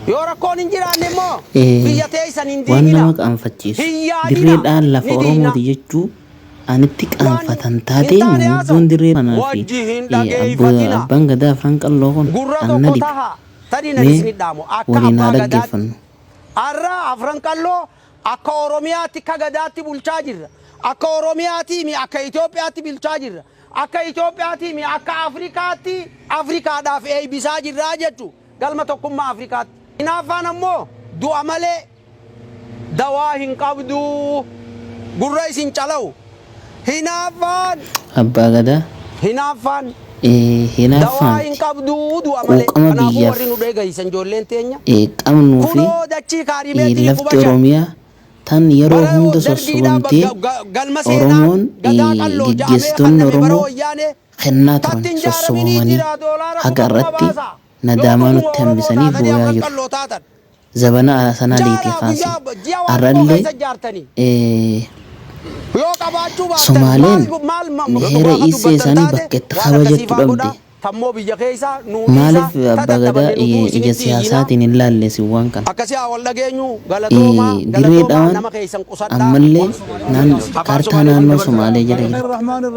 Yora konin jiraanne immoo biyya teessan hin waan diigina. nama qaanfachiisu dirreedhaan lafa Oromooti jechuu anitti qaanfatan taatee manguddoon dirree kanaa fi abbaan gadaa afran qalloo kun anna dhibe mee waliin haa dhaggeeffannu. Arra afran qalloo akka Oromiyaatti akka gadaatti bulchaa jirra. Akka Oromiyaatti mi akka Itoophiyaatti bulchaa jirra. Akka Itoophiyaatti mi akka Afrikaatti Afrikaadhaaf eebisaa jirraa jechu galma tokkummaa Afrikaatti. Hinaafaan ammoo du'a malee dawaa hin qabdu gurra isin calawu. Hinaafaan Abbaa gadaa hinaafaan hinaafaan hin qabdu du'a malee kanaafuu warri nu dheegaysan ijoolleen teenya qabnuu fi lafti Oromiyaa tan yeroo hunda sossobamtee Oromoon gaggeessitoonni Oromoo kennaa turan sossobamanii haga irratti nadaamaa nutti hambisanii booyaa jiru. Zabana sanaa leetee kaasee arrallee Somaaleen heera isee isaanii bakka itti kabajattu dhabde. Maaliif abbaa gadaa ija siyaasaatiin hin laalleessi waan kana? Dirreedhaan ammallee kaartaa naannoo Somaalee jala jira.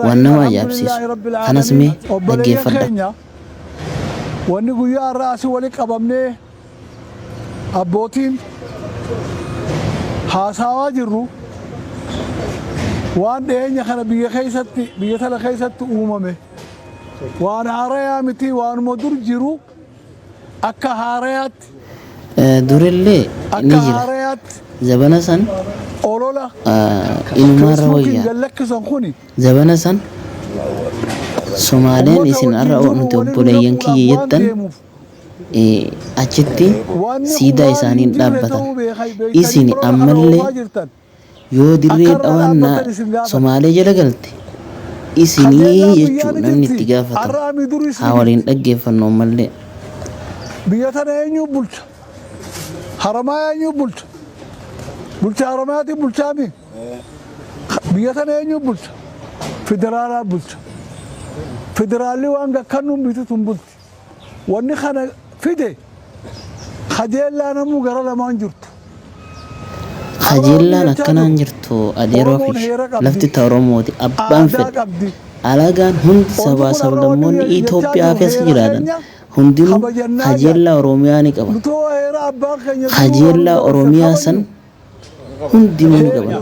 Waan nama ajaa'ibsiisu. Kanas mee dhaggeeffadha. Wanni guyyaa irraa asii walitti qabamnee abbootiin haasawaa jirru waan dhiyeenya kana biyya tana keessatti uumame waan haarayaa miti waanuma dur jiru akka haarayaatti durillee ni jira zabana san olola inumarra wayyaa zabana san Somaaleen isin arra nuti obboleeyyan kiyya jettan achitti siidaa isaaniin dhaabbatan isin ammallee yoo dirree dhawaan Somaalee jala galte isinii jechuu namni itti gaafatu haa waliin dhaggeeffannu ammallee. Biyya tana eenyu bulcha? Haramaa eenyu bulcha? Bulcha Haramaati bulchaami? Biyya tana eenyu bulcha? Federaalaa bulcha. Federaalli waan gakkannuun bitituun bulti. Wanni kana fide kajeellaa namuu gara lamaan jirtu. Kajeellaan akkanaan jirtu adeeroo fi lafti ta'a Oromooti abbaan fedhe alagaan hundi sabaa sablammoonni Itoophiyaa keessa jiraatan hundinuu kajeellaa Oromiyaa ni qaban. Kajeellaa Oromiyaa san hundinuu ni qaban.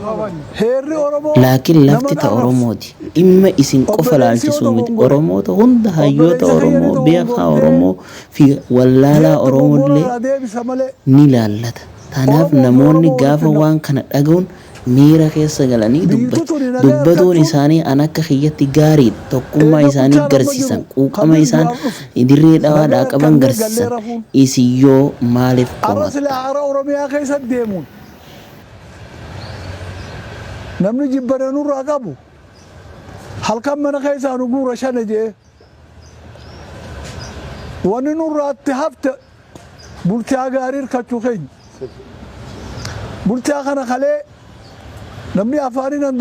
Laakiin lafti ta'a Oromooti dhimma isin qofa laalchisuu miti Oromoota hunda hayyoota Oromoo beekaa Oromoo fi wallaalaa Oromollee ni laallata. Kanaaf namoonni gaafa waan kana dhaga'uun miira keessa galanii dubbatuun isaanii an akka kiyyatti gaarii tokkummaa isaanii garsiisan quuqama isaan dirree dhawaadhaa qaban garsiisan isin yoo maaliif qomatta? Namni jibbana nurraa qabu halkan mana keessaa nu guura shana jee wanni nurraatti hafte bulchaa gaarii hirkachuu keenya. Bulchaa kana kalee namni afaaniin an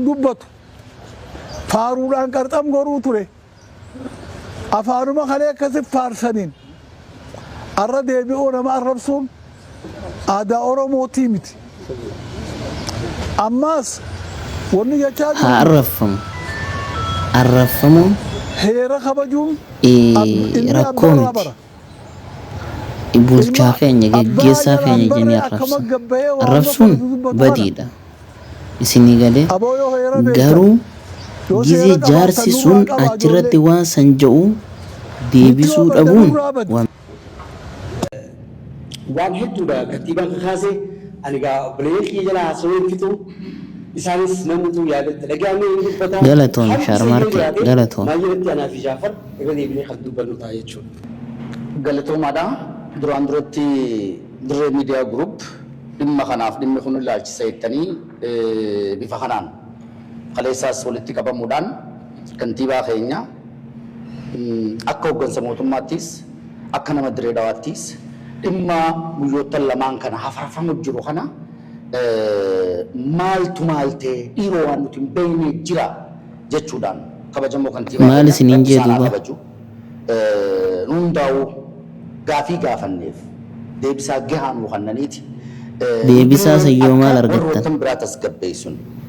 dubbatu faaruudhaan qarxam goruu ture. Afaanuma kalee akkasi faarsaniin arra deebi'uu nama arrabsuun aadaa Oromootii miti. Ammaas wanni jechaa jiru arraffamuun heera kabajuun rakkoo miti. Bulchaa keenya geggeessaa keenya jennee arrabsuun badiidha. Isinii galee garuu gizee jaarsi sun achirratti waan san ja'u deebisuu dhabuun waan hedduudha kattiibaan kaasee ani gaa obboleeyyan jala haasawee fitu isaanis namoota yaadatti dhagahamee hin dubbataa galatoon shaarmaarkee galatoon maayilatti anaa fi Jaafar irra deebinee kan dubbannu ta'a jechuudha. Galatoomaadha. Duraan duratti dirree miidiyaa gurup dhimma kanaaf dhimmi kun ilaalchisa jettanii bifa kanaan kaleessaas walitti qabamuudhaan kantiibaa keenya akka hooggansa mootummaattis akka nama dirree dhawaattis dhimma guyyoota lamaan kana hafarfamu jiru kana maaltu maalte dhiiroo waan nuti hin beekne jira jechuudhaan kabajamoo kantiibaa maal isiniin jedhuuba hundaa'uu gaafii gaafanneef deebisaa gahaan wahannaniiti. Deebisaa sayyoo maal argattan? Warroottan biraa tasgabbeessun.